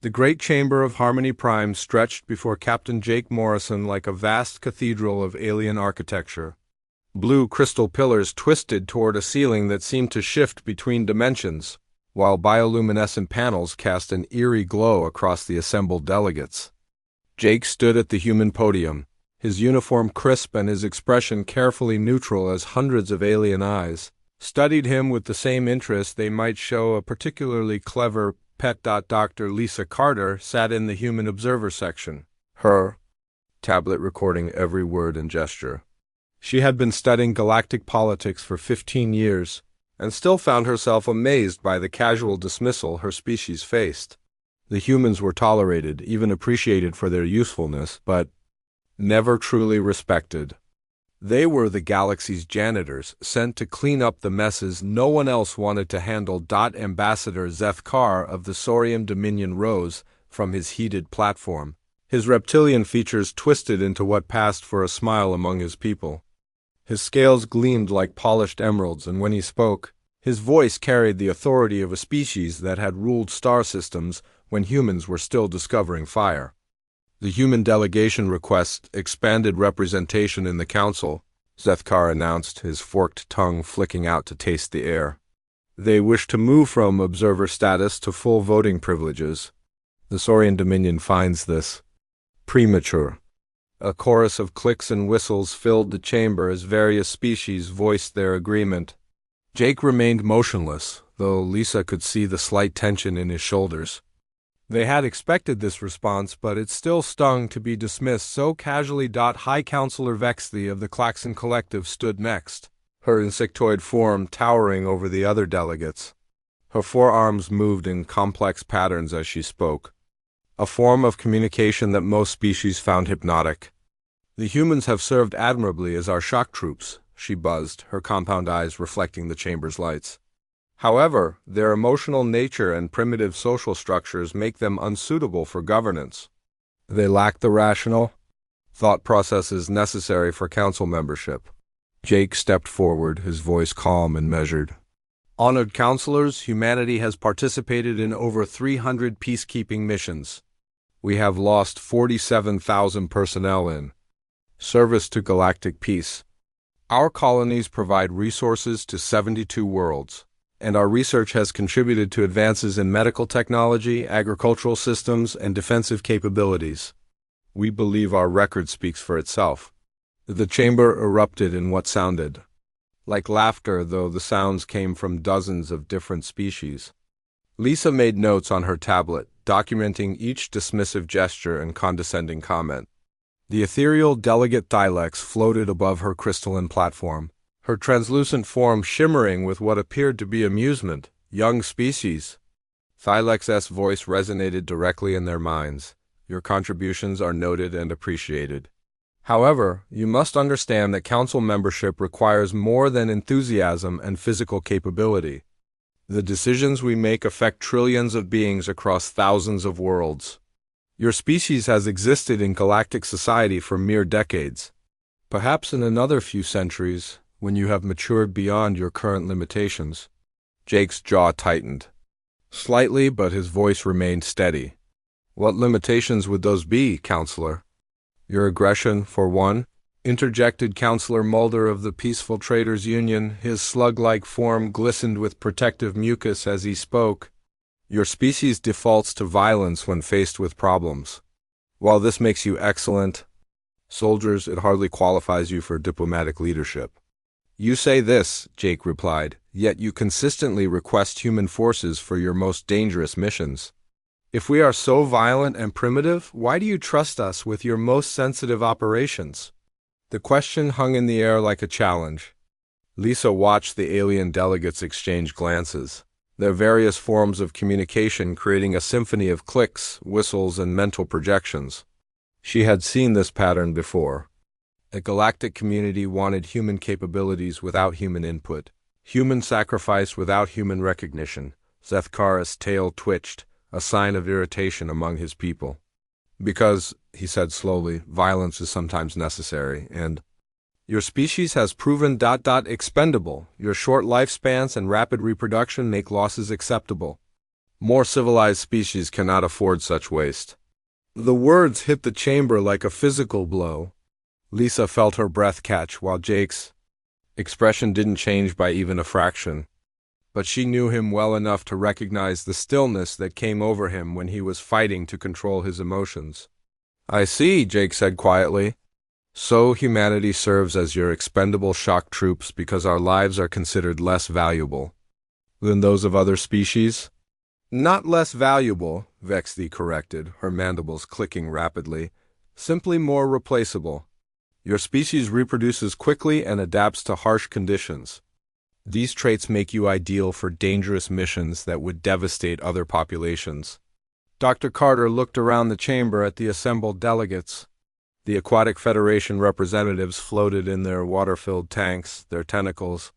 The great chamber of Harmony Prime stretched before Captain Jake Morrison like a vast cathedral of alien architecture. Blue crystal pillars twisted toward a ceiling that seemed to shift between dimensions, while bioluminescent panels cast an eerie glow across the assembled delegates. Jake stood at the human podium, his uniform crisp and his expression carefully neutral as hundreds of alien eyes studied him with the same interest they might show a particularly clever pet. Dr. Lisa Carter sat in the human observer section, her tablet recording every word and gesture. She had been studying galactic politics for 15 years, and still found herself amazed by the casual dismissal her species faced. The humans were tolerated, even appreciated for their usefulness, but never truly respected. They were the galaxy's janitors, sent to clean up the messes no one else wanted to handle. Ambassador Zeth Kar of the Saurian Dominion rose from his heated platform, his reptilian features twisted into what passed for a smile among his people. His scales gleamed like polished emeralds, and when he spoke, his voice carried the authority of a species that had ruled star systems when humans were still discovering fire. The human delegation requests expanded representation in the council, Zeth Kar announced, his forked tongue flicking out to taste the air. They wish to move from observer status to full voting privileges. The Saurian Dominion finds this premature. A chorus of clicks and whistles filled the chamber as various species voiced their agreement. Jake remained motionless, though Lisa could see the slight tension in his shoulders. They had expected this response, but it still stung to be dismissed so casually. High Counselor Vexthy of the Klaxon Collective stood next, her insectoid form towering over the other delegates. Her forearms moved in complex patterns as she spoke, a form of communication that most species found hypnotic. The humans have served admirably as our shock troops, she buzzed, her compound eyes reflecting the chamber's lights. However, their emotional nature and primitive social structures make them unsuitable for governance. They lack the rational thought processes necessary for council membership. Jake stepped forward, his voice calm and measured. Honored counselors, humanity has participated in over 300 peacekeeping missions. We have lost 47,000 personnel in service to galactic peace. Our colonies provide resources to 72 worlds, and our research has contributed to advances in medical technology, agricultural systems, and defensive capabilities. We believe our record speaks for itself. The chamber erupted in what sounded like laughter, though the sounds came from dozens of different species. Lisa made notes on her tablet, documenting each dismissive gesture and condescending comment. The ethereal delegate Thylex floated above her crystalline platform, her translucent form shimmering with what appeared to be amusement. Young species. Thylex's voice resonated directly in their minds. Your contributions are noted and appreciated. However, you must understand that council membership requires more than enthusiasm and physical capability. The decisions we make affect trillions of beings across thousands of worlds. Your species has existed in galactic society for mere decades. Perhaps in another few centuries, when you have matured beyond your current limitations. Jake's jaw tightened slightly, but his voice remained steady. What limitations would those be, Counselor? Your aggression, for one, interjected Counselor Mulder of the Peaceful Traders Union. His slug-like form glistened with protective mucus as he spoke. Your species defaults to violence when faced with problems. While this makes you excellent soldiers, it hardly qualifies you for diplomatic leadership. You say this, Jake replied, yet you consistently request human forces for your most dangerous missions. If we are so violent and primitive, why do you trust us with your most sensitive operations? The question hung in the air like a challenge. Lisa watched the alien delegates exchange glances, their various forms of communication creating a symphony of clicks, whistles, and mental projections. She had seen this pattern before. A galactic community wanted human capabilities without human input, human sacrifice without human recognition. Zeth Kar's tail twitched, a sign of irritation among his people. Because, he said slowly, violence is sometimes necessary, and your species has proven expendable. Your short lifespans and rapid reproduction make losses acceptable. More civilized species cannot afford such waste. The words hit the chamber like a physical blow. Lisa felt her breath catch while Jake's expression didn't change by even a fraction. But she knew him well enough to recognize the stillness that came over him when he was fighting to control his emotions. "I see," Jake said quietly. "So humanity serves as your expendable shock troops because our lives are considered less valuable than those of other species?" "Not less valuable," Vexthi corrected, her mandibles clicking rapidly. "Simply more replaceable. Your species reproduces quickly and adapts to harsh conditions. These traits make you ideal for dangerous missions that would devastate other populations." Dr. Carter looked around the chamber at the assembled delegates. The Aquatic Federation representatives floated in their water-filled tanks, their tentacles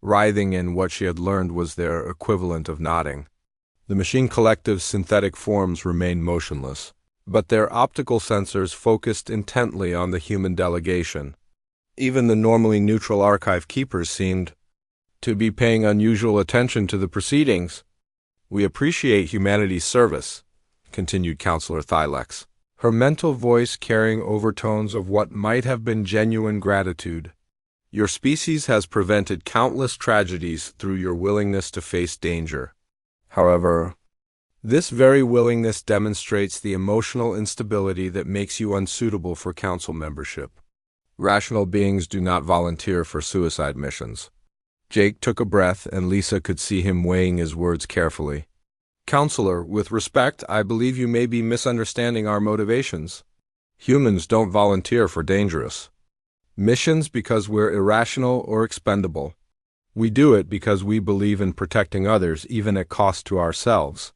writhing in what she had learned was their equivalent of nodding. The machine collective's synthetic forms remained motionless, but their optical sensors focused intently on the human delegation. Even the normally neutral archive keepers seemed to be paying unusual attention to the proceedings. "We appreciate humanity's service," continued Counselor Thylex, her mental voice carrying overtones of what might have been genuine gratitude. "Your species has prevented countless tragedies through your willingness to face danger. However, this very willingness demonstrates the emotional instability that makes you unsuitable for council membership. Rational beings do not volunteer for suicide missions." Jake took a breath, and Lisa could see him weighing his words carefully. "Counselor, with respect, I believe you may be misunderstanding our motivations. Humans don't volunteer for dangerous missions because we're irrational or expendable. We do it because we believe in protecting others, even at cost to ourselves."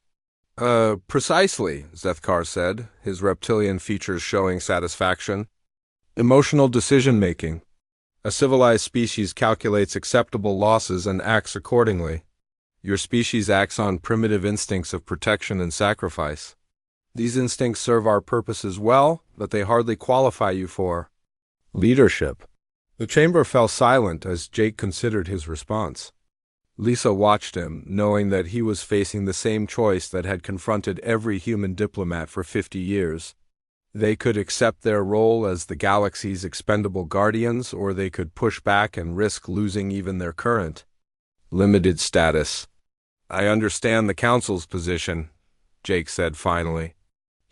Precisely," Zethkar said, his reptilian features showing satisfaction. "Emotional decision-making. A civilized species calculates acceptable losses and acts accordingly. Your species acts on primitive instincts of protection and sacrifice. These instincts serve our purposes well, but they hardly qualify you for leadership." The chamber fell silent as Jake considered his response. Lisa watched him, knowing that he was facing the same choice that had confronted every human diplomat for 50 years. They could accept their role as the galaxy's expendable guardians, or they could push back and risk losing even their current limited status. "I understand the Council's position," Jake said finally.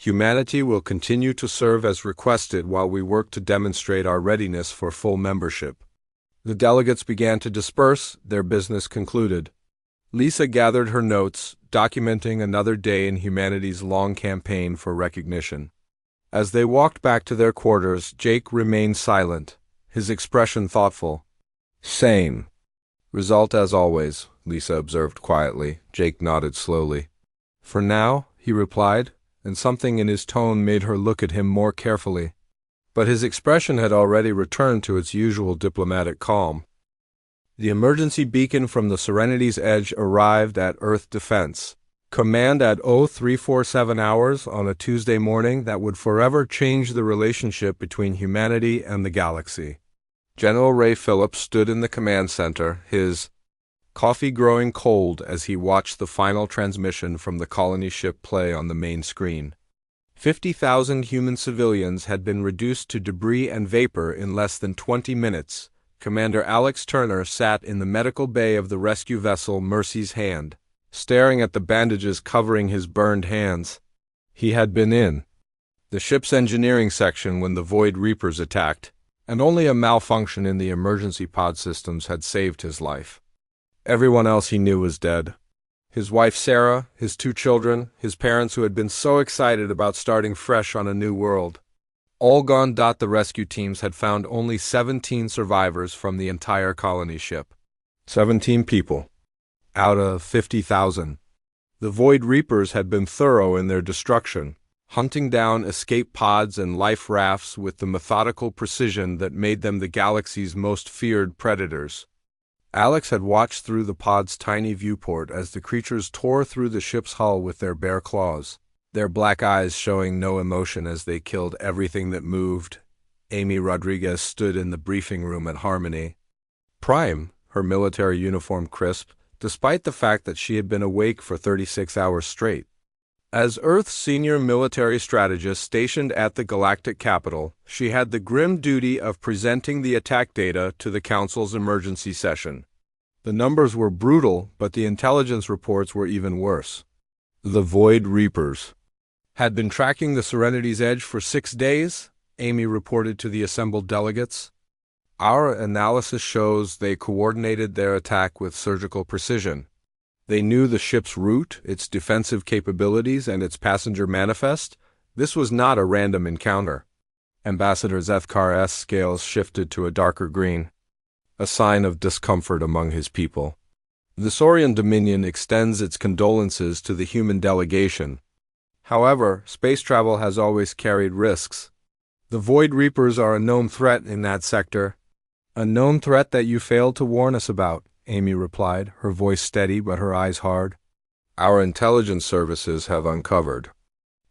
"Humanity will continue to serve as requested while we work to demonstrate our readiness for full membership." The delegates began to disperse, their business concluded. Lisa gathered her notes, documenting another day in humanity's long campaign for recognition. As they walked back to their quarters, Jake remained silent, his expression thoughtful. "Same result as always," Lisa observed quietly. Jake nodded slowly. "For now," he replied, and something in his tone made her look at him more carefully. But his expression had already returned to its usual diplomatic calm. The emergency beacon from the Serenity's edge arrived at Earth Defense Command at 0347 hours on a Tuesday morning that would forever change the relationship between humanity and the galaxy. General Ray Phillips stood in the command center, his coffee growing cold as he watched the final transmission from the colony ship play on the main screen. 50,000 human civilians had been reduced to debris and vapor in less than 20 minutes. Commander Alex Turner sat in the medical bay of the rescue vessel Mercy's Hand, staring at the bandages covering his burned hands. He had been in the ship's engineering section when the Void Reapers attacked, and only a malfunction in the emergency pod systems had saved his life. Everyone else he knew was dead. His wife Sarah, his 2 children, his parents who had been so excited about starting fresh on a new world. All gone. The rescue teams had found only 17 survivors from the entire colony ship. 17 people out of 50,000. The Void Reapers had been thorough in their destruction, hunting down escape pods and life rafts with the methodical precision that made them the galaxy's most feared predators. Alex had watched through the pod's tiny viewport as the creatures tore through the ship's hull with their bare claws, their black eyes showing no emotion as they killed everything that moved. Amy Rodriguez stood in the briefing room at Harmony. Prime, her military uniform crisp, despite the fact that she had been awake for 36 hours straight. As Earth's senior military strategist stationed at the Galactic capital, she had the grim duty of presenting the attack data to the Council's emergency session. The numbers were brutal, but the intelligence reports were even worse. The Void Reapers had been tracking the Serenity's edge for 6 days, Amy reported to the assembled delegates. Our analysis shows they coordinated their attack with surgical precision. They knew the ship's route, its defensive capabilities, and its passenger manifest. This was not a random encounter. Ambassador Zethkar's scales shifted to a darker green, a sign of discomfort among his people. The Saurian Dominion extends its condolences to the human delegation. However, space travel has always carried risks. The Void Reapers are a known threat in that sector. A known threat that you failed to warn us about, Amy replied, her voice steady but her eyes hard. Our intelligence services have uncovered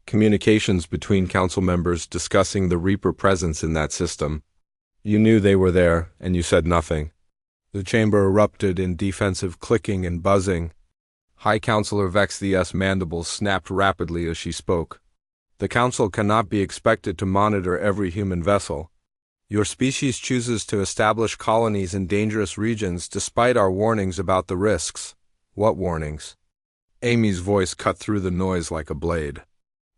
communications between council members discussing the Reaper presence in that system. You knew they were there, and you said nothing. The chamber erupted in defensive clicking and buzzing. High Counselor Vex's mandibles snapped rapidly as she spoke. The Council cannot be expected to monitor every human vessel. Your species chooses to establish colonies in dangerous regions despite our warnings about the risks. What warnings? Amy's voice cut through the noise like a blade.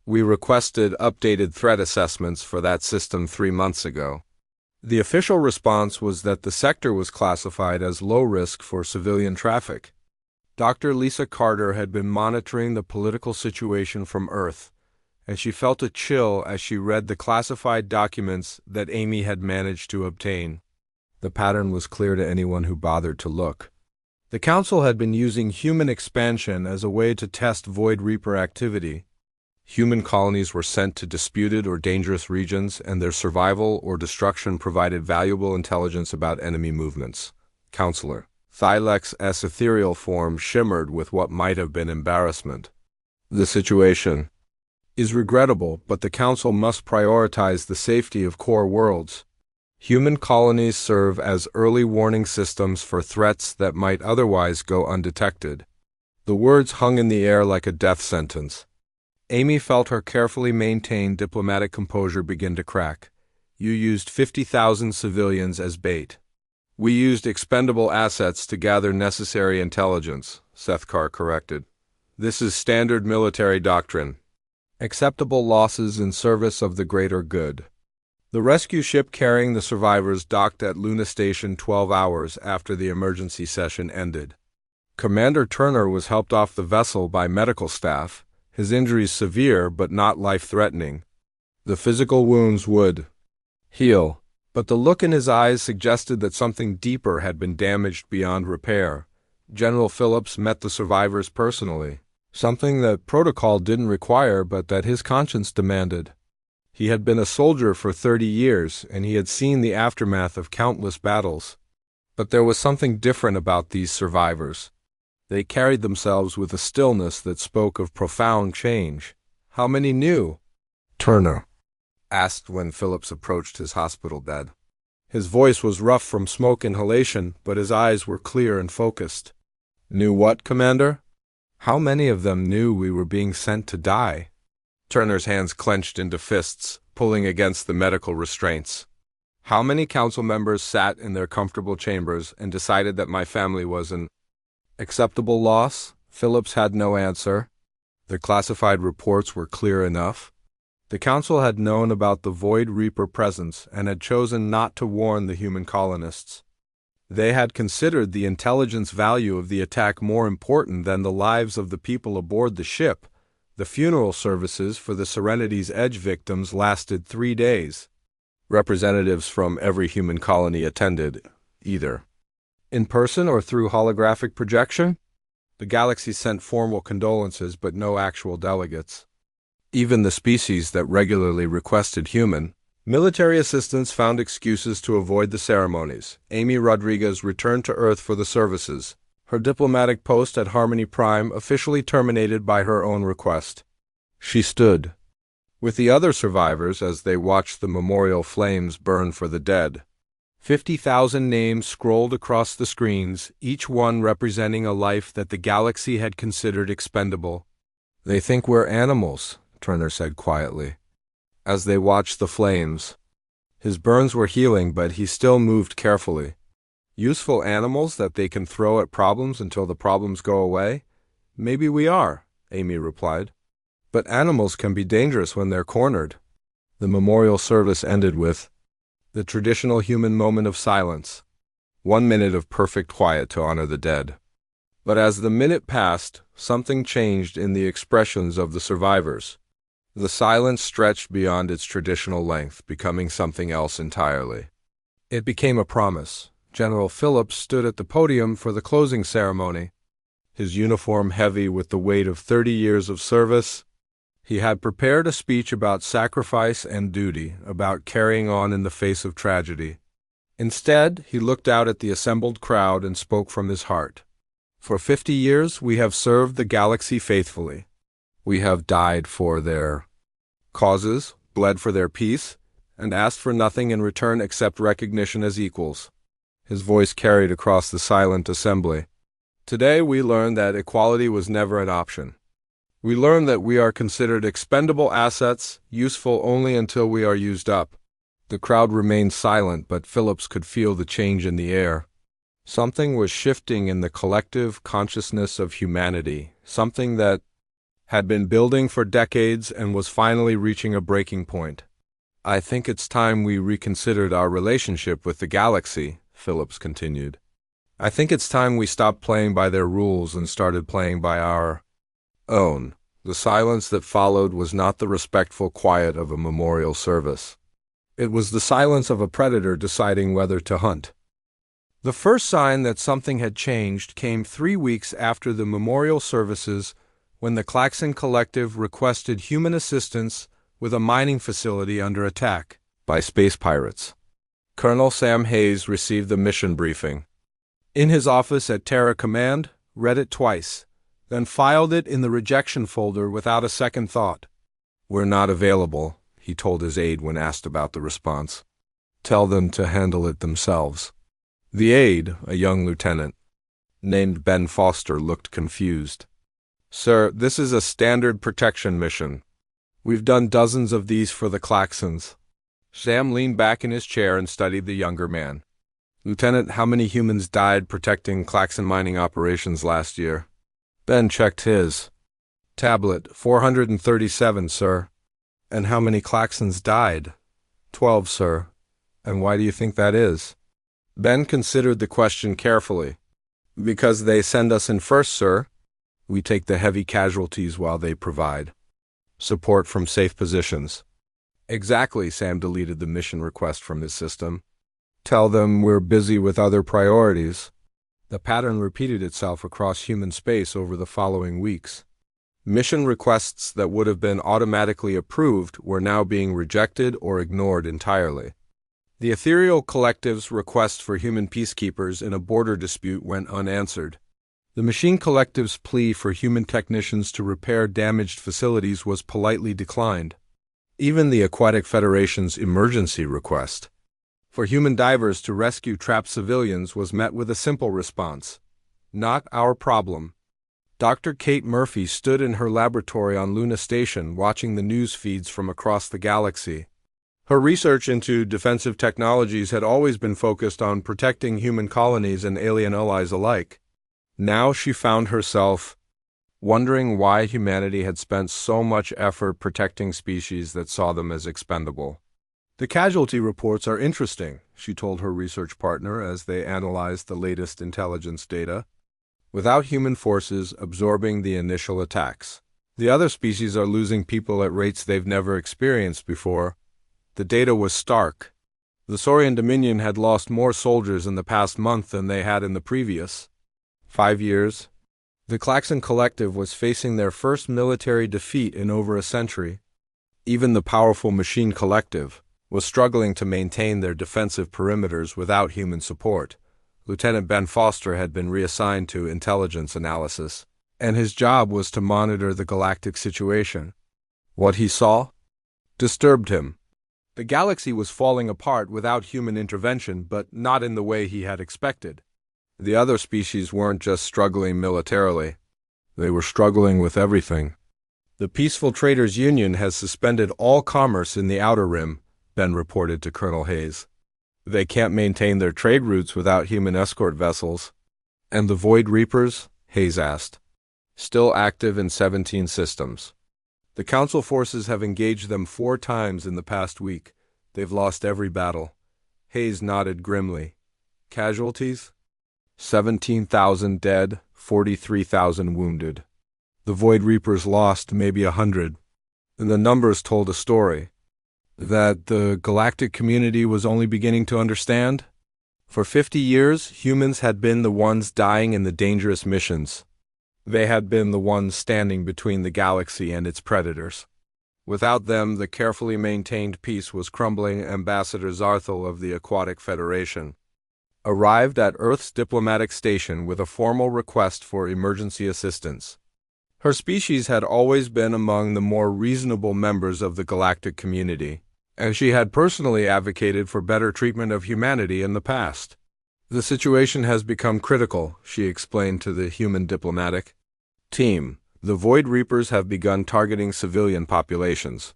We requested updated threat assessments for that system 3 months ago. The official response was that the sector was classified as low risk for civilian traffic. Dr. Lisa Carter had been monitoring the political situation from Earth, and she felt a chill as she read the classified documents that Amy had managed to obtain. The pattern was clear to anyone who bothered to look. The Council had been using human expansion as a way to test Void Reaper activity. Human colonies were sent to disputed or dangerous regions, and their survival or destruction provided valuable intelligence about enemy movements. Counselor Thylex's ethereal form shimmered with what might have been embarrassment. The situation is regrettable, but the Council must prioritize the safety of core worlds. Human colonies serve as early warning systems for threats that might otherwise go undetected. The words hung in the air like a death sentence. Amy felt her carefully maintained diplomatic composure begin to crack. You used 50,000 civilians as bait. We used expendable assets to gather necessary intelligence, Zethkar corrected. This is standard military doctrine. Acceptable losses in service of the greater good. The rescue ship carrying the survivors docked at Luna Station 12 hours after the emergency session ended. Commander Turner was helped off the vessel by medical staff, his injuries severe but not life-threatening. The physical wounds would heal, but the look in his eyes suggested that something deeper had been damaged beyond repair. General Phillips met the survivors personally. Something that protocol didn't require but that his conscience demanded. He had been a soldier for 30 years, and he had seen the aftermath of countless battles. But there was something different about these survivors. They carried themselves with a stillness that spoke of profound change. How many knew? Turner asked when Phillips approached his hospital bed. His voice was rough from smoke inhalation, but his eyes were clear and focused. Knew what, Commander? How many of them knew we were being sent to die? Turner's hands clenched into fists, pulling against the medical restraints. How many council members sat in their comfortable chambers and decided that my family was an acceptable loss? Phillips had no answer. The classified reports were clear enough. The council had known about the Void Reaper presence and had chosen not to warn the human colonists. They had considered the intelligence value of the attack more important than the lives of the people aboard the ship. The funeral services for the Serenity's Edge victims lasted 3 days. Representatives from every human colony attended, either in person or through holographic projection. The galaxy sent formal condolences, but no actual delegates. Even the species that regularly requested human military assistance found excuses to avoid the ceremonies. Amy Rodriguez returned to Earth for the services, her diplomatic post at Harmony Prime officially terminated by her own request. She stood with the other survivors as they watched the memorial flames burn for the dead. 50,000 names scrolled across the screens, each one representing a life that the galaxy had considered expendable. "They think we're animals," Turner said quietly, as they watched the flames. His burns were healing, but he still moved carefully. "Useful animals that they can throw at problems until the problems go away? Maybe we are," Amy replied. "But animals can be dangerous when they're cornered." The memorial service ended with the traditional human moment of silence, 1 minute of perfect quiet to honor the dead. But as the minute passed, something changed in the expressions of the survivors. The silence stretched beyond its traditional length, becoming something else entirely. It became a promise. General Phillips stood at the podium for the closing ceremony, his uniform heavy with the weight of 30 years of service. He had prepared a speech about sacrifice and duty, about carrying on in the face of tragedy. Instead, he looked out at the assembled crowd and spoke from his heart. "For 50 years, we have served the galaxy faithfully. We have died for their causes, bled for their peace, and asked for nothing in return except recognition as equals." His voice carried across the silent assembly. "Today we learned that equality was never an option. We learned that we are considered expendable assets, useful only until we are used up." The crowd remained silent, but Phillips could feel the change in the air. Something was shifting in the collective consciousness of humanity, something that had been building for decades and was finally reaching a breaking point. "I think it's time we reconsidered our relationship with the galaxy," Phillips continued. "I think it's time we stopped playing by their rules and started playing by our own." The silence that followed was not the respectful quiet of a memorial service. It was the silence of a predator deciding whether to hunt. The first sign that something had changed came 3 weeks after the memorial services, when the Klaxon Collective requested human assistance with a mining facility under attack by space pirates. Colonel Sam Hayes received the mission briefing. In his office at Terra Command, read it twice, then filed it in the rejection folder without a second thought. "We're not available," he told his aide when asked about the response. "Tell them to handle it themselves." The aide, a young lieutenant named Ben Foster, looked confused. "Sir, this is a standard protection mission. We've done dozens of these for the Klaxons." Sam leaned back in his chair and studied the younger man. "Lieutenant, how many humans died protecting Klaxon mining operations last year?" Ben checked his tablet. 437, sir." "And how many Klaxons died?" 12, sir." "And why do you think that is?" Ben considered the question carefully. "Because they send us in first, sir. We take the heavy casualties while they provide support from safe positions." "Exactly." Sam deleted the mission request from his system. "Tell them we're busy with other priorities." The pattern repeated itself across human space over the following weeks. Mission requests that would have been automatically approved were now being rejected or ignored entirely. The Ethereal Collective's request for human peacekeepers in a border dispute went unanswered. The Machine Collective's plea for human technicians to repair damaged facilities was politely declined. Even the Aquatic Federation's emergency request for human divers to rescue trapped civilians was met with a simple response: "Not our problem." Dr. Kate Murphy stood in her laboratory on Luna Station watching the news feeds from across the galaxy. Her research into defensive technologies had always been focused on protecting human colonies and alien allies alike. Now she found herself wondering why humanity had spent so much effort protecting species that saw them as expendable. "The casualty reports are interesting," she told her research partner as they analyzed the latest intelligence data. "Without human forces absorbing the initial attacks, the other species are losing people at rates they've never experienced before." The data was stark. The Saurian Dominion had lost more soldiers in the past month than they had in the previous 5 years. The Klaxon Collective was facing their first military defeat in over a century. Even the powerful Machine Collective was struggling to maintain their defensive perimeters without human support. Lieutenant Ben Foster had been reassigned to intelligence analysis, and his job was to monitor the galactic situation. What he saw disturbed him. The galaxy was falling apart without human intervention, but not in the way he had expected. The other species weren't just struggling militarily. They were struggling with everything. The Peaceful Traders Union has suspended all commerce in the Outer Rim, Ben reported to Colonel Hayes. They can't maintain their trade routes without human escort vessels. And the Void Reapers? Hayes asked. Still active in 17 systems. The Council forces have engaged them 4 times in the past week. They've lost every battle. Hayes nodded grimly. Casualties? 17,000 dead, 43,000 wounded. The Void Reapers lost maybe 100. And the numbers told a story that the galactic community was only beginning to understand. For 50 years, humans had been the ones dying in the dangerous missions. They had been the ones standing between the galaxy and its predators. Without them, the carefully maintained peace was crumbling. Ambassador Zarthel of the Aquatic Federation arrived at Earth's diplomatic station with a formal request for emergency assistance. Her species had always been among the more reasonable members of the galactic community, and she had personally advocated for better treatment of humanity in the past. The situation has become critical, she explained to the human diplomatic team. The Void Reapers have begun targeting civilian populations.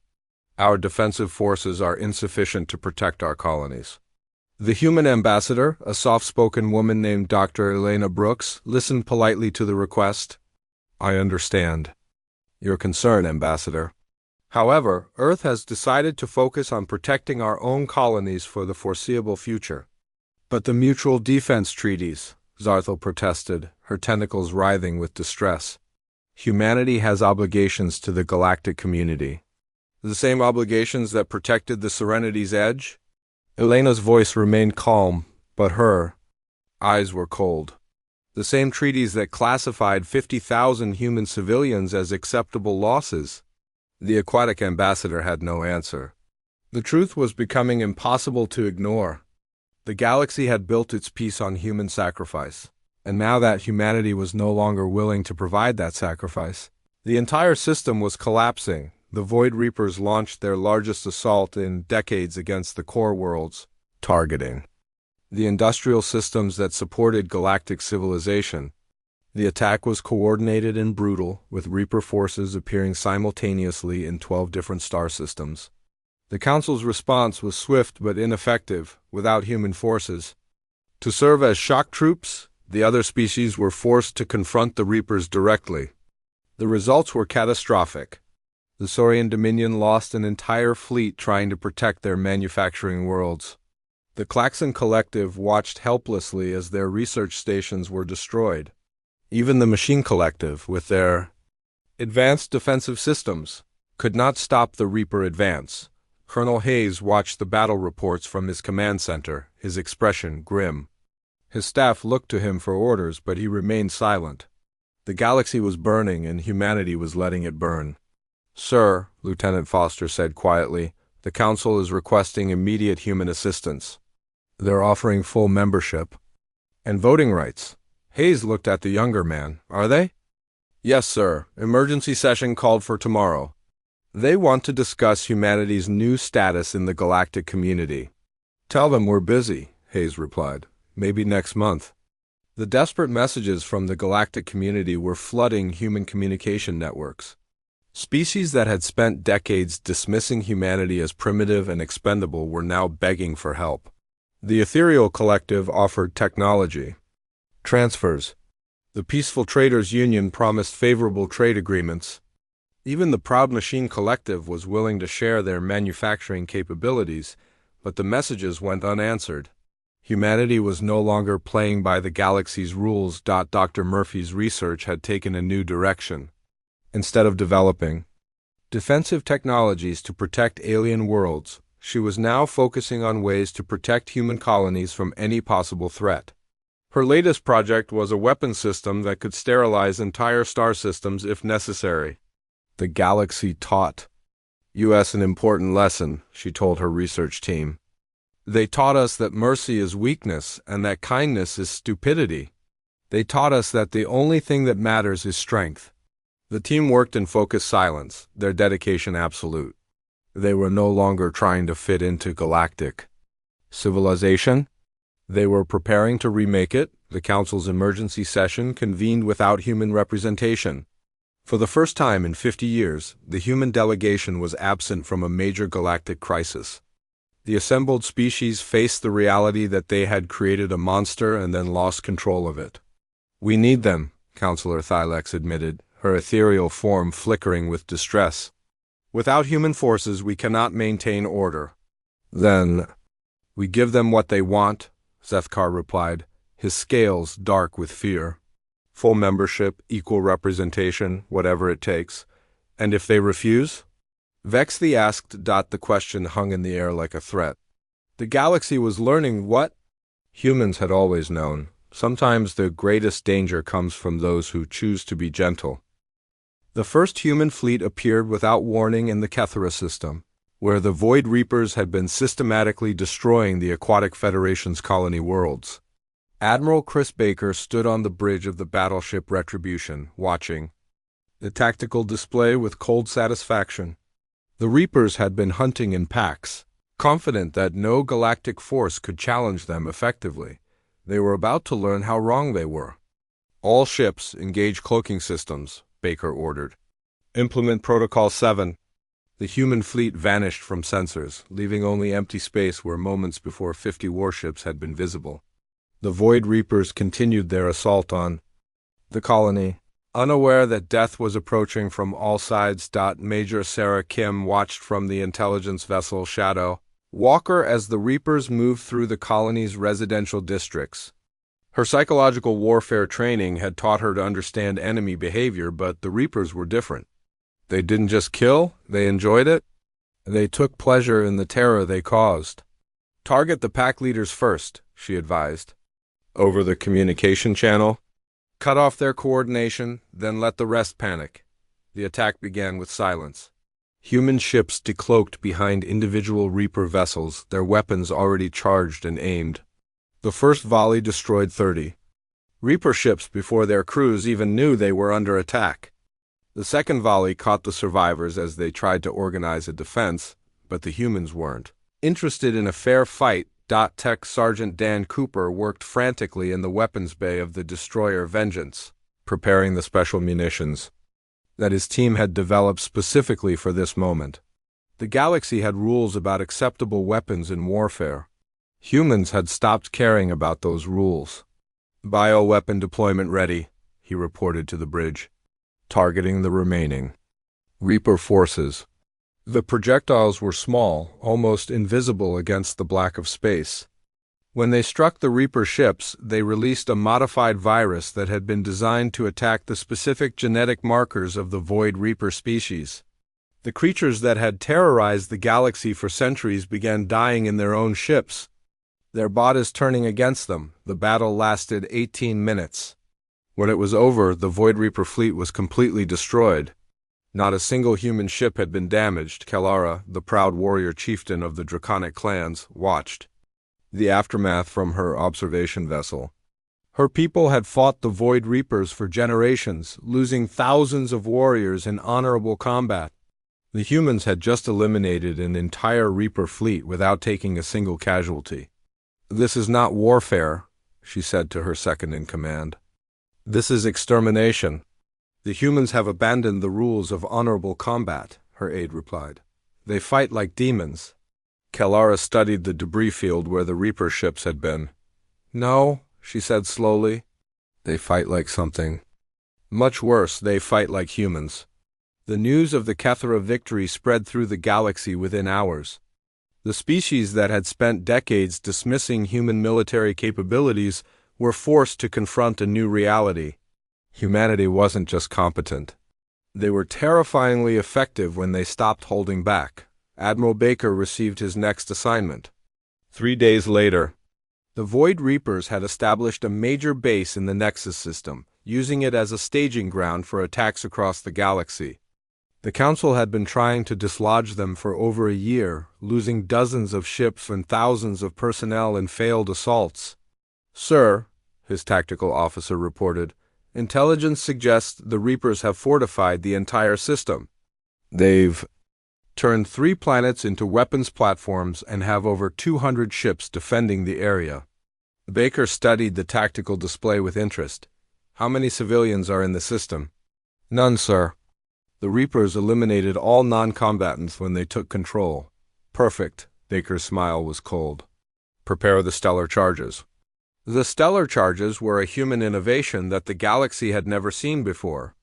Our defensive forces are insufficient to protect our colonies. The human ambassador, a soft-spoken woman named Dr. Elena Brooks, listened politely to the request. I understand your concern, Ambassador. However, Earth has decided to focus on protecting our own colonies for the foreseeable future. But the mutual defense treaties, Zarthel protested, her tentacles writhing with distress. Humanity has obligations to the galactic community. The same obligations that protected the Serenity's edge? Elena's voice remained calm, but her eyes were cold. The same treaties that classified 50,000 human civilians as acceptable losses. The aquatic ambassador had no answer. The truth was becoming impossible to ignore. The galaxy had built its peace on human sacrifice, and now that humanity was no longer willing to provide that sacrifice, the entire system was collapsing. The Void Reapers launched their largest assault in decades against the core worlds, targeting the industrial systems that supported galactic civilization. The attack was coordinated and brutal, with Reaper forces appearing simultaneously in 12 different star systems. The Council's response was swift but ineffective, without human forces. To serve as shock troops, the other species were forced to confront the Reapers directly. The results were catastrophic. The Saurian Dominion lost an entire fleet trying to protect their manufacturing worlds. The Klaxon Collective watched helplessly as their research stations were destroyed. Even the Machine Collective, with their advanced defensive systems, could not stop the Reaper advance. Colonel Hayes watched the battle reports from his command center, his expression grim. His staff looked to him for orders, but he remained silent. The galaxy was burning, and humanity was letting it burn. Sir, Lieutenant Foster said quietly, the Council is requesting immediate human assistance. They're offering full membership and voting rights. Hayes looked at the younger man. Are they? Yes, sir. Emergency session called for tomorrow. They want to discuss humanity's new status in the galactic community. Tell them we're busy, Hayes replied. Maybe next month. The desperate messages from the galactic community were flooding human communication networks. Species that had spent decades dismissing humanity as primitive and expendable were now begging for help. The Ethereal Collective offered technology transfers. The Peaceful Traders Union promised favorable trade agreements. Even the Proud Machine Collective was willing to share their manufacturing capabilities, but the messages went unanswered. Humanity was no longer playing by the galaxy's rules. Dr. Murphy's research had taken a new direction. Instead of developing defensive technologies to protect alien worlds, she was now focusing on ways to protect human colonies from any possible threat. Her latest project was a weapon system that could sterilize entire star systems if necessary. The galaxy taught us an important lesson, she told her research team. They taught us that mercy is weakness and that kindness is stupidity. They taught us that the only thing that matters is strength. The team worked in focused silence, their dedication absolute. They were no longer trying to fit into galactic civilization. They were preparing to remake it. The Council's emergency session convened without human representation. For the first time in 50 years, the human delegation was absent from a major galactic crisis. The assembled species faced the reality that they had created a monster and then lost control of it. "We need them," Councillor Thylex admitted, her ethereal form flickering with distress. "Without human forces, we cannot maintain order." "Then we give them what they want," Zethkar replied, his scales dark with fear. "Full membership, equal representation, whatever it takes. And if they refuse?" Vex the asked. The question hung in the air like a threat. The galaxy was learning what humans had always known. Sometimes the greatest danger comes from those who choose to be gentle. The first human fleet appeared without warning in the Kethera system, where the Void Reapers had been systematically destroying the Aquatic Federation's colony worlds. Admiral Chris Baker stood on the bridge of the battleship Retribution, watching the tactical display with cold satisfaction. The Reapers had been hunting in packs, confident that no galactic force could challenge them effectively. They were about to learn how wrong they were. "All ships engage cloaking systems," Baker ordered. "Implement Protocol 7. The human fleet vanished from sensors, leaving only empty space where moments before 50 warships had been visible. The Void Reapers continued their assault on the colony, unaware that death was approaching from all sides. Major Sarah Kim watched from the intelligence vessel Shadow Walker as the Reapers moved through the colony's residential districts. Her psychological warfare training had taught her to understand enemy behavior, but the Reapers were different. They didn't just kill, they enjoyed it. They took pleasure in the terror they caused. "Target the pack leaders first," she advised. "Over the communication channel? Cut off their coordination, then let the rest panic." The attack began with silence. Human ships decloaked behind individual Reaper vessels, their weapons already charged and aimed. The first volley destroyed 30 Reaper ships before their crews even knew they were under attack. The second volley caught the survivors as they tried to organize a defense, but the humans weren't interested in a fair fight. Tech Sergeant Dan Cooper worked frantically in the weapons bay of the destroyer Vengeance, preparing the special munitions that his team had developed specifically for this moment. The galaxy had rules about acceptable weapons in warfare. Humans had stopped caring about those rules. "Bioweapon deployment ready," he reported to the bridge, targeting the remaining Reaper forces. The projectiles were small, almost invisible against the black of space. When they struck the Reaper ships, they released a modified virus that had been designed to attack the specific genetic markers of the Void Reaper species. The creatures that had terrorized the galaxy for centuries began dying in their own ships, their bodies turning against them. The battle lasted 18 minutes. When it was over, the Void Reaper fleet was completely destroyed. Not a single human ship had been damaged. Kalara, the proud warrior chieftain of the Draconic clans, watched the aftermath from her observation vessel. Her people had fought the Void Reapers for generations, losing thousands of warriors in honorable combat. The humans had just eliminated an entire Reaper fleet without taking a single casualty. "This is not warfare," she said to her second-in-command. "This is extermination. The humans have abandoned the rules of honorable combat," her aide replied. "They fight like demons." Kalara studied the debris field where the Reaper ships had been. "No," she said slowly. "They fight like something much worse. They fight like humans." The news of the Kethera victory spread through the galaxy within hours. The species that had spent decades dismissing human military capabilities were forced to confront a new reality. Humanity wasn't just competent. They were terrifyingly effective when they stopped holding back. Admiral Baker received his next assignment. 3 days later, the Void Reapers had established a major base in the Nexus system, using it as a staging ground for attacks across the galaxy. The Council had been trying to dislodge them for over a year, losing dozens of ships and thousands of personnel in failed assaults. "Sir," his tactical officer reported, "intelligence suggests the Reapers have fortified the entire system." "They've turn 3 planets into weapons platforms, and have over 200 ships defending the area. Baker studied the tactical display with interest. How many civilians are in the system? None, sir. The Reapers eliminated all non-combatants when they took control. Perfect. Baker's smile was cold. Prepare the stellar charges. The stellar charges were a human innovation that the galaxy had never seen before.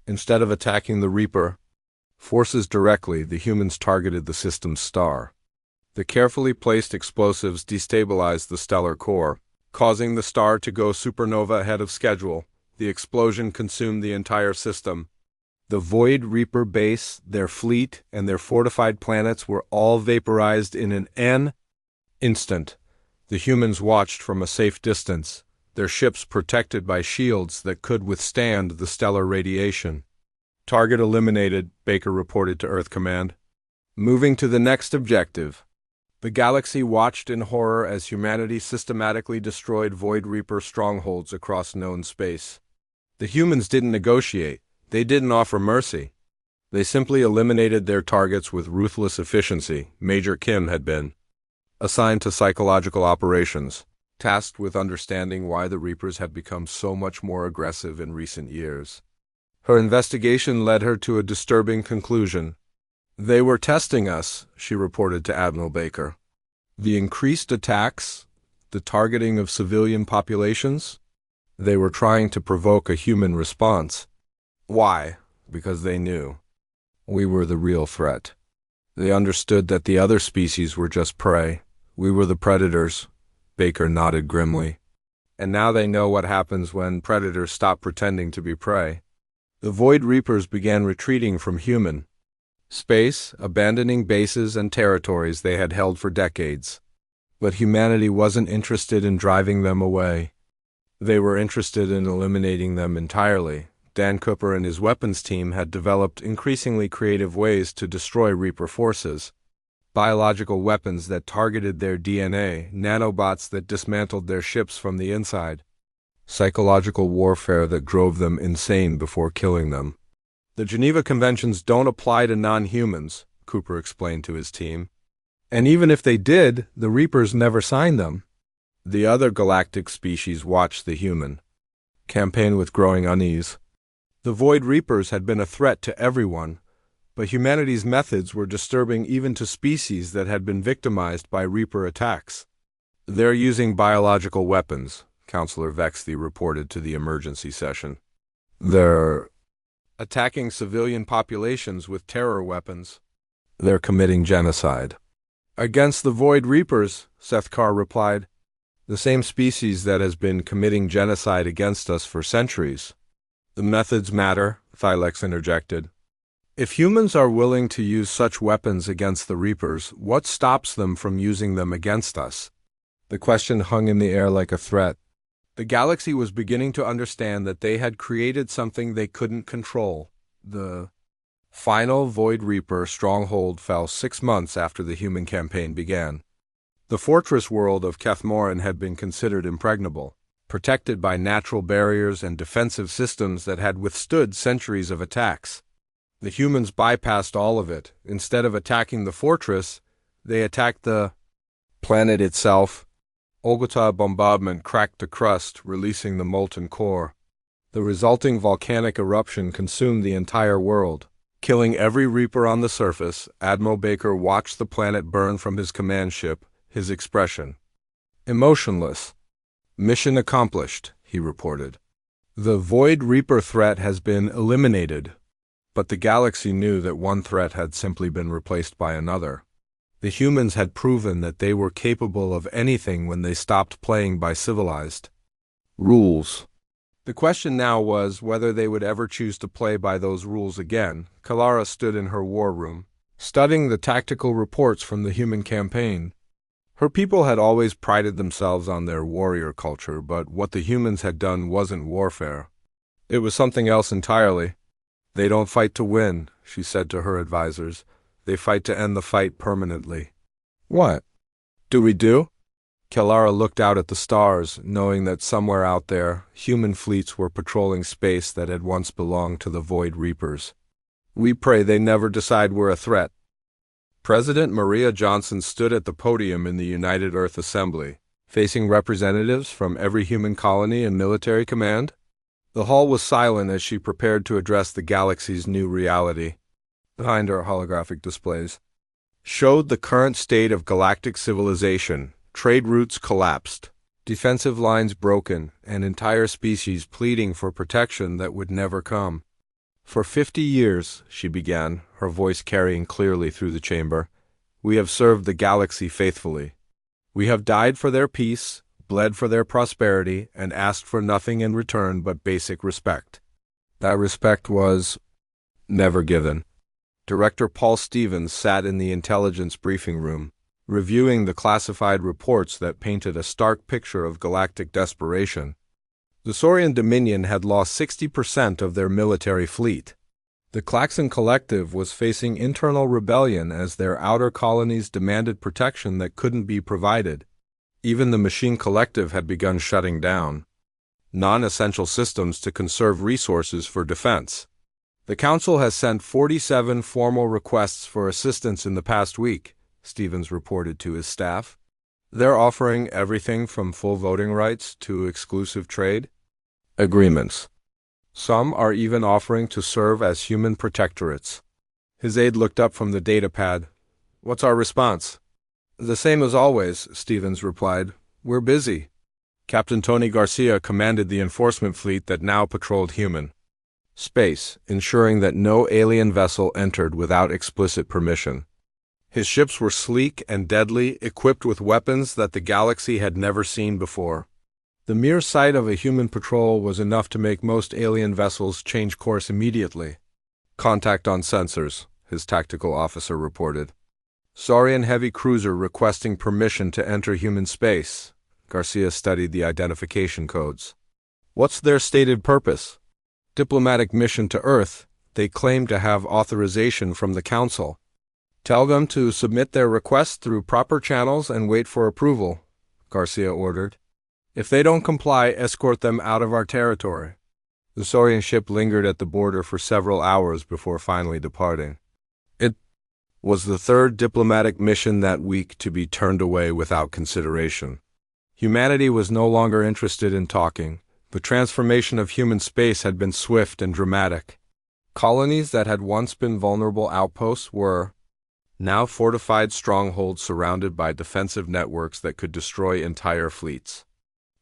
Instead of attacking the Reaper forces directly, the humans targeted the system's star. The carefully placed explosives destabilized the stellar core, causing the star to go supernova ahead of schedule. The explosion consumed the entire system. The Void Reaper base, their fleet, and their fortified planets were all vaporized in an instant. The humans watched from a safe distance, their ships protected by shields that could withstand the stellar radiation. Target eliminated, Baker reported to Earth Command. Moving to the next objective. The galaxy watched in horror as humanity systematically destroyed Void Reaper strongholds across known space. The humans didn't negotiate. They didn't offer mercy. They simply eliminated their targets with ruthless efficiency. Major Kim had been assigned to psychological operations, tasked with understanding why the Reapers had become so much more aggressive in recent years. Her investigation led her to a disturbing conclusion. They were testing us, she reported to Admiral Baker. The increased attacks, the targeting of civilian populations, they were trying to provoke a human response. Why? Because they knew we were the real threat. They understood that the other species were just prey. We were the predators. Baker nodded grimly. And now they know what happens when predators stop pretending to be prey. The Void Reapers began retreating from human space, abandoning bases and territories they had held for decades. But humanity wasn't interested in driving them away. They were interested in eliminating them entirely. Dan Cooper and his weapons team had developed increasingly creative ways to destroy Reaper forces. Biological weapons that targeted their DNA, nanobots that dismantled their ships from the inside, psychological warfare that drove them insane before killing them. The Geneva Conventions don't apply to non-humans, Cooper explained to his team. And even if they did, the Reapers never signed them. The other galactic species watched the human campaign with growing unease. The Void Reapers had been a threat to everyone, but humanity's methods were disturbing even to species that had been victimized by Reaper attacks. They're using biological weapons, Counselor Vexthy reported to the emergency session. They're attacking civilian populations with terror weapons. They're committing genocide. Against the Void Reapers, Seth Carr replied. The same species that has been committing genocide against us for centuries. The methods matter, Thylex interjected. If humans are willing to use such weapons against the Reapers, what stops them from using them against us? The question hung in the air like a threat. The galaxy was beginning to understand that they had created something they couldn't control. The final Void Reaper stronghold fell 6 months after the human campaign began. The fortress world of Kethmoran had been considered impregnable, protected by natural barriers and defensive systems that had withstood centuries of attacks. The humans bypassed all of it. Instead of attacking the fortress, they attacked the planet itself. Olgota bombardment cracked the crust, releasing the molten core. The resulting volcanic eruption consumed the entire world, killing every Reaper on the surface. Admiral Baker watched the planet burn from his command ship, his expression emotionless. Mission accomplished, he reported. The Void Reaper threat has been eliminated, but the galaxy knew that one threat had simply been replaced by another. The humans had proven that they were capable of anything when they stopped playing by civilized rules. The question now was whether they would ever choose to play by those rules again. Kalara stood in her war room, studying the tactical reports from the human campaign. Her people had always prided themselves on their warrior culture, but what the humans had done wasn't warfare. It was something else entirely. They don't fight to win, she said to her advisors. They fight to end the fight permanently. What do we do? Kalara looked out at the stars, knowing that somewhere out there, human fleets were patrolling space that had once belonged to the Void Reapers. We pray they never decide we're a threat. President Maria Johnson stood at the podium in the United Earth Assembly, facing representatives from every human colony and military command. The hall was silent as she prepared to address the galaxy's new reality. Behind her holographic displays showed the current state of galactic civilization. Trade routes collapsed, defensive lines broken, and entire species pleading for protection that would never come. For 50 years, she began, her voice carrying clearly through the chamber, we have served the galaxy faithfully. We have died for their peace, bled for their prosperity, and asked for nothing in return but basic respect. That respect was never given. Director Paul Stevens sat in the intelligence briefing room, reviewing the classified reports that painted a stark picture of galactic desperation. The Saurian Dominion had lost 60% of their military fleet. The Klaxon Collective was facing internal rebellion as their outer colonies demanded protection that couldn't be provided. Even the Machine Collective had begun shutting down non-essential systems to conserve resources for defense. The Council has sent 47 formal requests for assistance in the past week, Stevens reported to his staff. They're offering everything from full voting rights to exclusive trade agreements. Some are even offering to serve as human protectorates. His aide looked up from the datapad. What's our response? The same as always, Stevens replied. We're busy. Captain Tony Garcia commanded the enforcement fleet that now patrolled human space, ensuring that no alien vessel entered without explicit permission. His ships were sleek and deadly, equipped with weapons that the galaxy had never seen before. The mere sight of a human patrol was enough to make most alien vessels change course immediately. Contact on sensors, his tactical officer reported. Saurian heavy cruiser requesting permission to enter human space. Garcia studied the identification codes. What's their stated purpose? Diplomatic mission to Earth. They claim to have authorization from the Council. Tell them to submit their requests through proper channels and wait for approval, Garcia ordered. If they don't comply, escort them out of our territory. The Saurian ship lingered at the border for several hours before finally departing. It was the third diplomatic mission that week to be turned away without consideration. Humanity was no longer interested in talking. The transformation of human space had been swift and dramatic. Colonies that had once been vulnerable outposts were now fortified strongholds surrounded by defensive networks that could destroy entire fleets.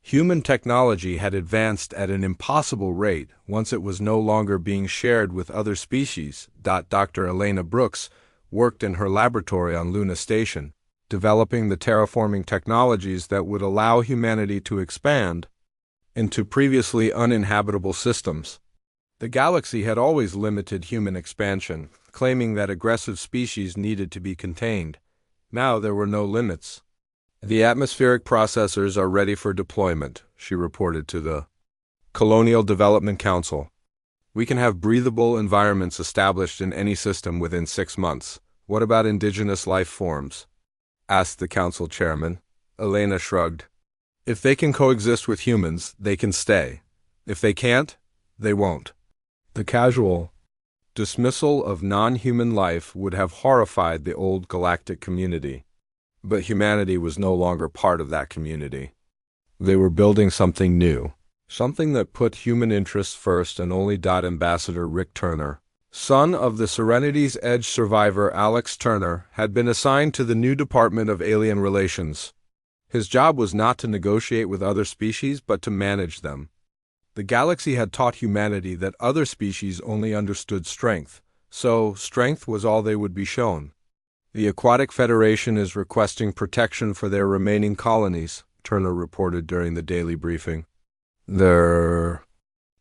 Human technology had advanced at an impossible rate once it was no longer being shared with other species. Dr. Elena Brooks worked in her laboratory on Luna Station, developing the terraforming technologies that would allow humanity to expand into previously uninhabitable systems. The galaxy had always limited human expansion, claiming that aggressive species needed to be contained. Now there were no limits. The atmospheric processors are ready for deployment, she reported to the Colonial Development Council. We can have breathable environments established in any system within 6 months. What about indigenous life forms? Asked the council chairman. Elena shrugged. If they can coexist with humans, they can stay. If they can't, they won't. The casual dismissal of non-human life would have horrified the old galactic community. But humanity was no longer part of that community. They were building something new, something that put human interests first, and only. Ambassador Rick Turner, son of the Serenity's Edge survivor Alex Turner, had been assigned to the new Department of Alien Relations. His job was not to negotiate with other species, but to manage them. The galaxy had taught humanity that other species only understood strength, so strength was all they would be shown. The Aquatic Federation is requesting protection for their remaining colonies, Turner reported during the daily briefing. They're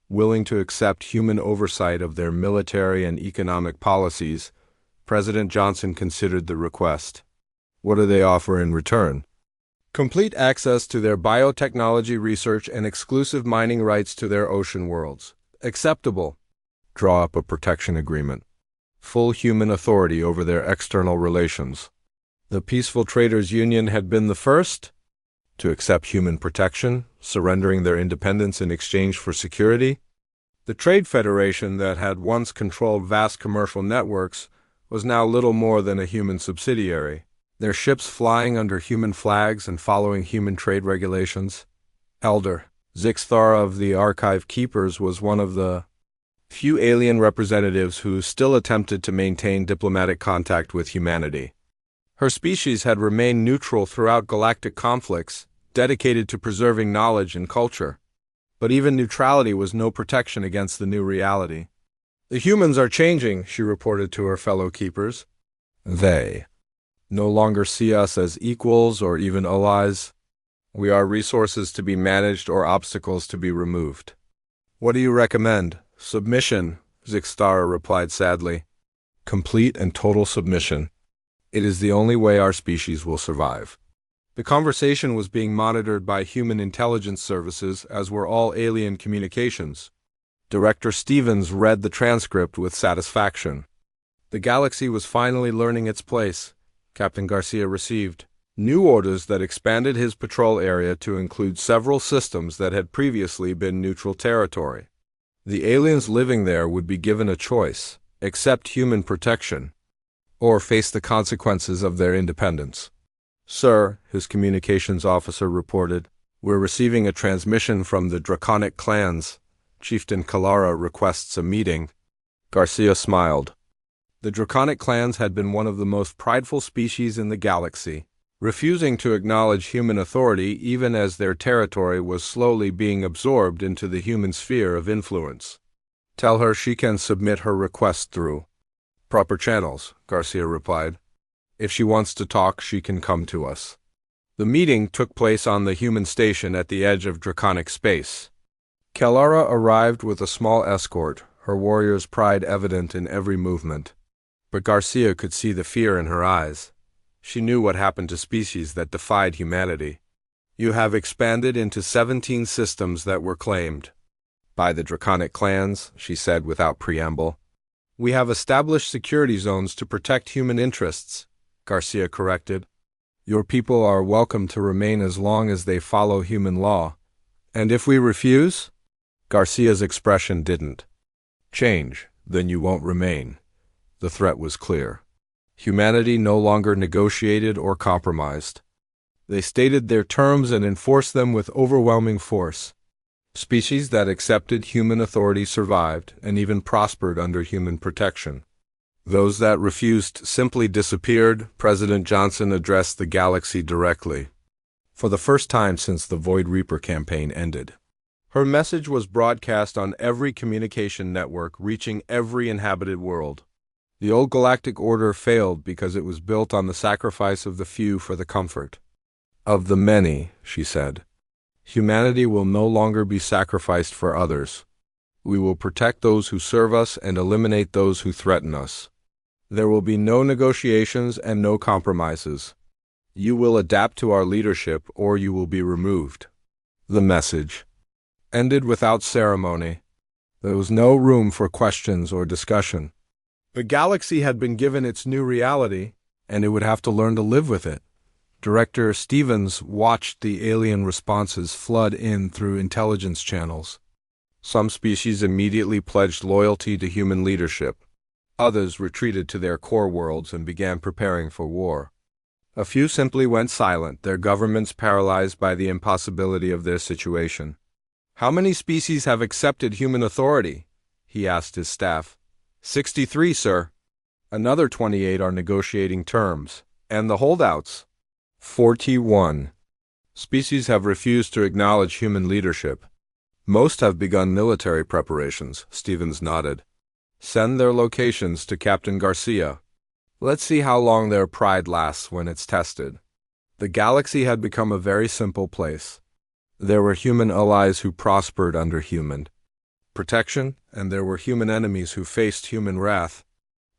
willing to accept human oversight of their military and economic policies. President Johnson considered the request. What do they offer in return? Complete access to their biotechnology research and exclusive mining rights to their ocean worlds. Acceptable. Draw up a protection agreement. Full human authority over their external relations. The Peaceful Traders Union had been the first to accept human protection, surrendering their independence in exchange for security. The Trade Federation, that had once controlled vast commercial networks, was now little more than a human subsidiary, their ships flying under human flags and following human trade regulations. Elder Zixthar of the Archive Keepers was one of the few alien representatives who still attempted to maintain diplomatic contact with humanity. Her species had remained neutral throughout galactic conflicts, dedicated to preserving knowledge and culture. But even neutrality was no protection against the new reality. "The humans are changing," she reported to her fellow keepers. "They no longer see us as equals or even allies. We are resources to be managed or obstacles to be removed." "What do you recommend?" "Submission," Zixtara replied sadly. "Complete and total submission. It is the only way our species will survive." The conversation was being monitored by human intelligence services, as were all alien communications. Director Stevens read the transcript with satisfaction. The galaxy was finally learning its place. Captain Garcia received new orders that expanded his patrol area to include several systems that had previously been neutral territory. The aliens living there would be given a choice: accept human protection, or face the consequences of their independence. "Sir," his communications officer reported, "we're receiving a transmission from the Draconic clans. Chieftain Kalara requests a meeting." Garcia smiled. The Draconic clans had been one of the most prideful species in the galaxy, refusing to acknowledge human authority even as their territory was slowly being absorbed into the human sphere of influence. "Tell her she can submit her request through proper channels," Garcia replied. "If she wants to talk, she can come to us." The meeting took place on the human station at the edge of Draconic space. Kalara arrived with a small escort, her warrior's pride evident in every movement. But Garcia could see the fear in her eyes. She knew what happened to species that defied humanity. "You have expanded into 17 systems that were claimed by the Draconic clans," she said without preamble. "We have established security zones to protect human interests," Garcia corrected. "Your people are welcome to remain as long as they follow human law. And if we refuse?" Garcia's expression didn't change. "Then you won't remain." The threat was clear. Humanity no longer negotiated or compromised. They stated their terms and enforced them with overwhelming force. Species that accepted human authority survived and even prospered under human protection. Those that refused simply disappeared. President Johnson addressed the galaxy directly, for the first time since the Void Reaper campaign ended. Her message was broadcast on every communication network, reaching every inhabited world. The old galactic order failed because it was built on the sacrifice of the few for the comfort of the many, she said. Humanity will no longer be sacrificed for others. We will protect those who serve us and eliminate those who threaten us. There will be no negotiations and no compromises. You will adapt to our leadership or you will be removed. The message ended without ceremony. There was no room for questions or discussion. The galaxy had been given its new reality, and it would have to learn to live with it. Director Stevens watched the alien responses flood in through intelligence channels. Some species immediately pledged loyalty to human leadership. Others retreated to their core worlds and began preparing for war. A few simply went silent, their governments paralyzed by the impossibility of their situation. "How many species have accepted human authority?" he asked his staff. 63, sir. Another 28 are negotiating terms. And the holdouts? 41. Species have refused to acknowledge human leadership. Most have begun military preparations, Stevens nodded. Send their locations to Captain Garcia. Let's see how long their pride lasts when it's tested. The galaxy had become a very simple place. There were human allies who prospered under human protection, and there were human enemies who faced human wrath.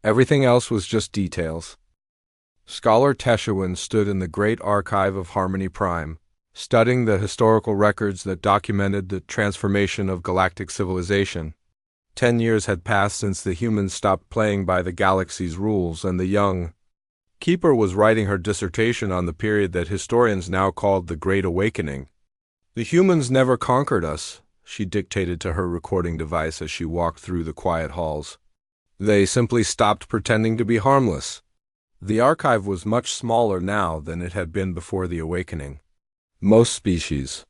Everything else was just details. Scholar Teshawin stood in the great archive of Harmony Prime, studying the historical records that documented the transformation of galactic civilization. 10 years had passed since the humans stopped playing by the galaxy's rules, and the young keeper was writing her dissertation on the period that historians now called the Great Awakening. "The humans never conquered us," she dictated to her recording device as she walked through the quiet halls. They simply stopped pretending to be harmless. The archive was much smaller now than it had been before the awakening. Most species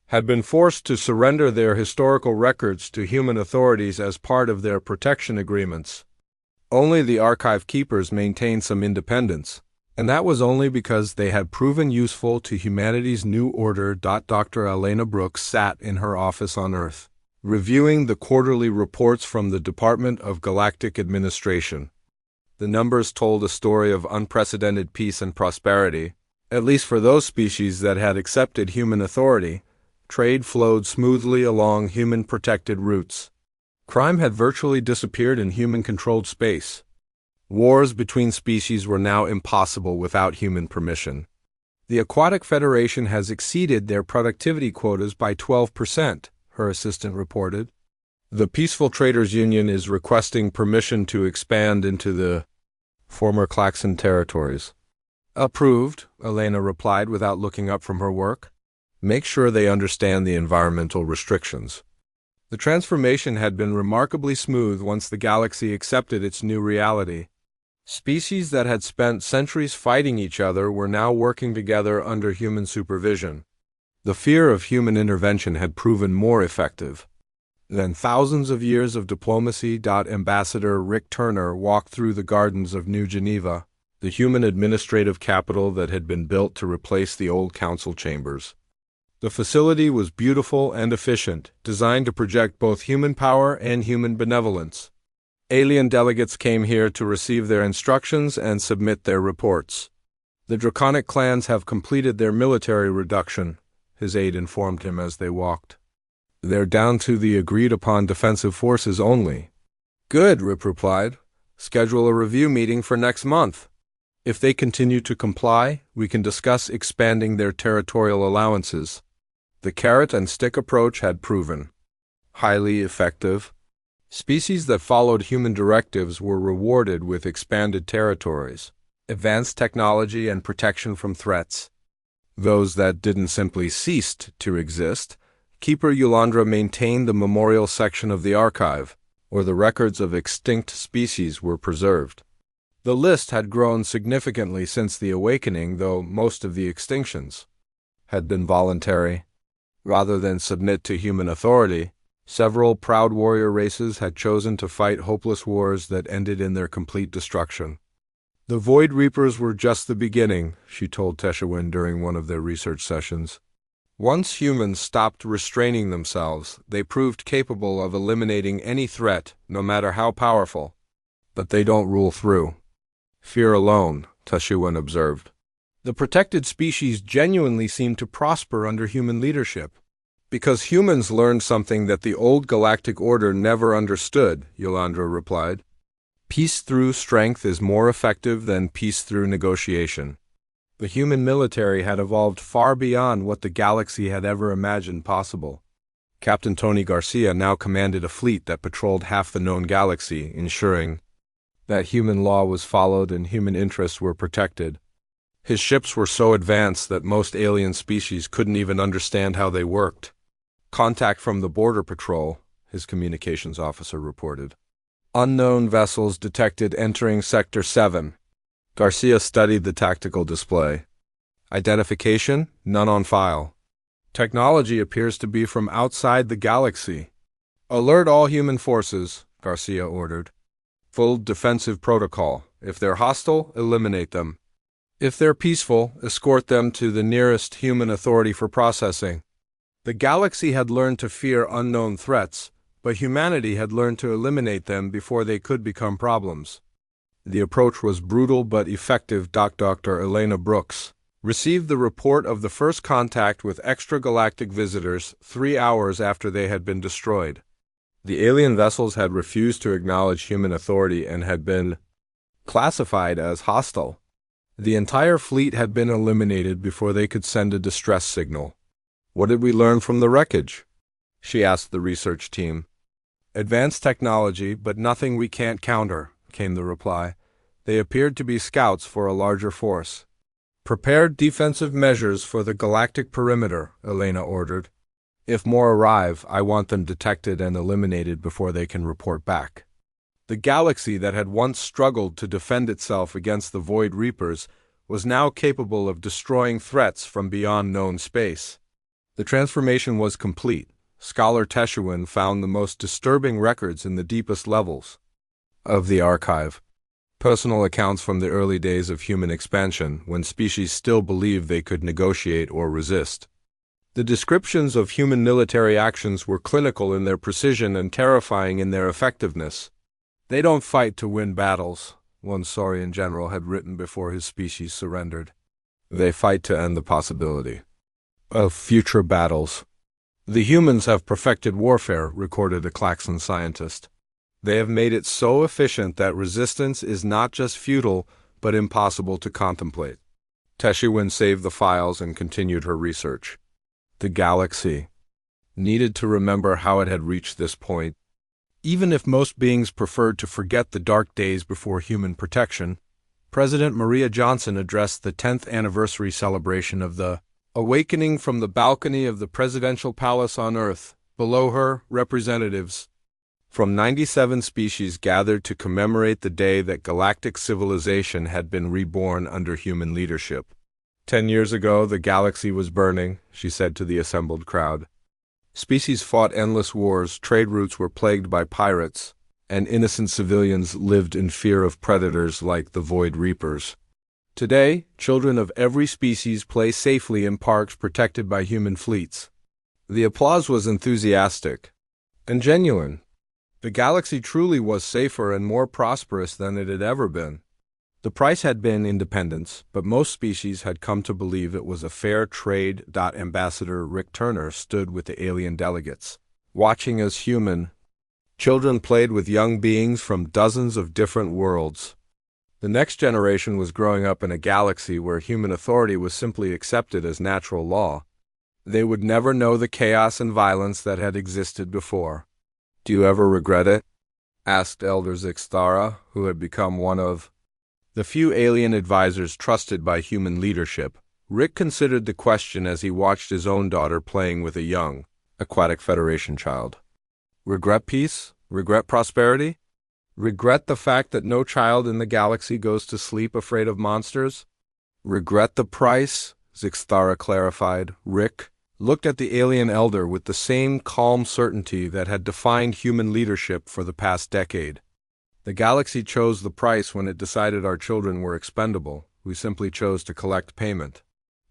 had been forced to surrender their historical records to human authorities as part of their protection agreements. Only the archive keepers maintained some independence, and that was only because they had proven useful to humanity's new order. Dr. Elena Brooks sat in her office on Earth, reviewing the quarterly reports from the Department of Galactic Administration. The numbers told a story of unprecedented peace and prosperity, at least for those species that had accepted human authority. Trade flowed smoothly along human-protected routes. Crime had virtually disappeared in human-controlled space. Wars between species were now impossible without human permission. The Aquatic Federation has exceeded their productivity quotas by 12%, her assistant reported. The Peaceful Traders Union is requesting permission to expand into the former Klaxon territories. Approved, Elena replied without looking up from her work. Make sure they understand the environmental restrictions. The transformation had been remarkably smooth once the galaxy accepted its new reality. Species that had spent centuries fighting each other were now working together under human supervision. The fear of human intervention had proven more effective than thousands of years of diplomacy. Ambassador Rick Turner walked through the gardens of New Geneva, the human administrative capital that had been built to replace the old council chambers. The facility was beautiful and efficient, designed to project both human power and human benevolence. Alien delegates came here to receive their instructions and submit their reports. The draconic clans have completed their military reduction, his aide informed him as they walked. They're down to the agreed-upon defensive forces only. Good, Rip replied. Schedule a review meeting for next month. If they continue to comply, we can discuss expanding their territorial allowances. The carrot-and-stick approach had proven highly effective. Species that followed human directives were rewarded with expanded territories, advanced technology, and protection from threats. Those that didn't simply ceased to exist. Keeper Yulandra maintained the memorial section of the archive, where the records of extinct species were preserved. The list had grown significantly since the awakening, though most of the extinctions had been voluntary. Rather than submit to human authority, several proud warrior races had chosen to fight hopeless wars that ended in their complete destruction. The Void Reapers were just the beginning, she told Teshawin during one of their research sessions. Once humans stopped restraining themselves, they proved capable of eliminating any threat, no matter how powerful. But they don't rule through fear alone, Teshawin observed. The protected species genuinely seemed to prosper under human leadership. Because humans learned something that the old galactic order never understood, Yulandra replied. Peace through strength is more effective than peace through negotiation. The human military had evolved far beyond what the galaxy had ever imagined possible. Captain Tony Garcia now commanded a fleet that patrolled half the known galaxy, ensuring that human law was followed and human interests were protected. His ships were so advanced that most alien species couldn't even understand how they worked. Contact from the Border Patrol, his communications officer reported. Unknown vessels detected entering Sector 7. Garcia studied the tactical display. Identification? None on file. Technology appears to be from outside the galaxy. Alert all human forces, Garcia ordered. Full defensive protocol. If they're hostile, eliminate them. If they're peaceful, escort them to the nearest human authority for processing. The galaxy had learned to fear unknown threats, but humanity had learned to eliminate them before they could become problems. The approach was brutal but effective. Dr. Elena Brooks received the report of the first contact with extragalactic visitors 3 hours after they had been destroyed. The alien vessels had refused to acknowledge human authority and had been classified as hostile. The entire fleet had been eliminated before they could send a distress signal. What did we learn from the wreckage? She asked the research team. Advanced technology, but nothing we can't counter, came the reply. They appeared to be scouts for a larger force. Prepare defensive measures for the galactic perimeter, Elena ordered. If more arrive, I want them detected and eliminated before they can report back. The galaxy that had once struggled to defend itself against the Void Reapers was now capable of destroying threats from beyond known space. The transformation was complete. Scholar Teshuin found the most disturbing records in the deepest levels of the archive. Personal accounts from the early days of human expansion, when species still believed they could negotiate or resist. The descriptions of human military actions were clinical in their precision and terrifying in their effectiveness. "They don't fight to win battles," one Saurian general had written before his species surrendered. "They fight to end the possibility of future battles." "The humans have perfected warfare," recorded a Klaxon scientist. "They have made it so efficient that resistance is not just futile, but impossible to contemplate." Teshuin saved the files and continued her research. The galaxy needed to remember how it had reached this point. Even if most beings preferred to forget the dark days before human protection, President Maria Johnson addressed the 10th anniversary celebration of the awakening from the balcony of the presidential palace on Earth. Below her, representatives from 97 species gathered to commemorate the day that galactic civilization had been reborn under human leadership. 10 years ago, the galaxy was burning, she said to the assembled crowd. Species fought endless wars, trade routes were plagued by pirates, and innocent civilians lived in fear of predators like the Void Reapers. Today, children of every species play safely in parks protected by human fleets. The applause was enthusiastic and genuine. The galaxy truly was safer and more prosperous than it had ever been. The price had been independence, but most species had come to believe it was a fair trade. Ambassador Rick Turner stood with the alien delegates, watching as human children played with young beings from dozens of different worlds. The next generation was growing up in a galaxy where human authority was simply accepted as natural law. They would never know the chaos and violence that had existed before. "Do you ever regret it?" asked Elder Zixthara, who had become one of the few alien advisors trusted by human leadership. Rick considered the question as he watched his own daughter playing with a young, Aquatic Federation child. "Regret peace? Regret prosperity? Regret the fact that no child in the galaxy goes to sleep afraid of monsters? Regret the price?" Zixthara clarified. Rick looked at the alien elder with the same calm certainty that had defined human leadership for the past decade. "The galaxy chose the price when it decided our children were expendable. We simply chose to collect payment."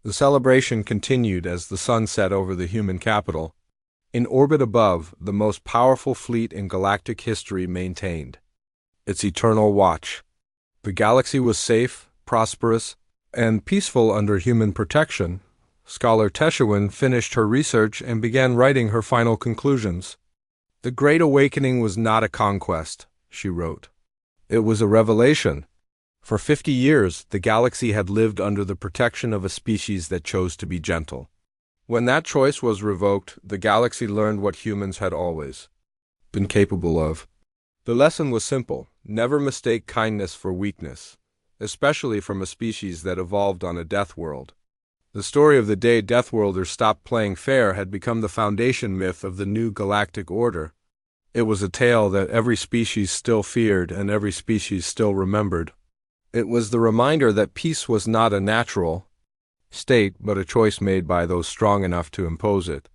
The celebration continued as the sun set over the human capital. In orbit above, the most powerful fleet in galactic history maintained its eternal watch. The galaxy was safe, prosperous, and peaceful under human protection. Scholar Teshuin finished her research and began writing her final conclusions. "The Great Awakening was not a conquest," she wrote. "It was a revelation. For 50 years, the galaxy had lived under the protection of a species that chose to be gentle. When that choice was revoked, the galaxy learned what humans had always been capable of. The lesson was simple: never mistake kindness for weakness, especially from a species that evolved on a death world." The story of the day Deathworlders stopped playing fair had become the foundation myth of the new galactic order. It was a tale that every species still feared and every species still remembered. It was the reminder that peace was not a natural state, but a choice made by those strong enough to impose it.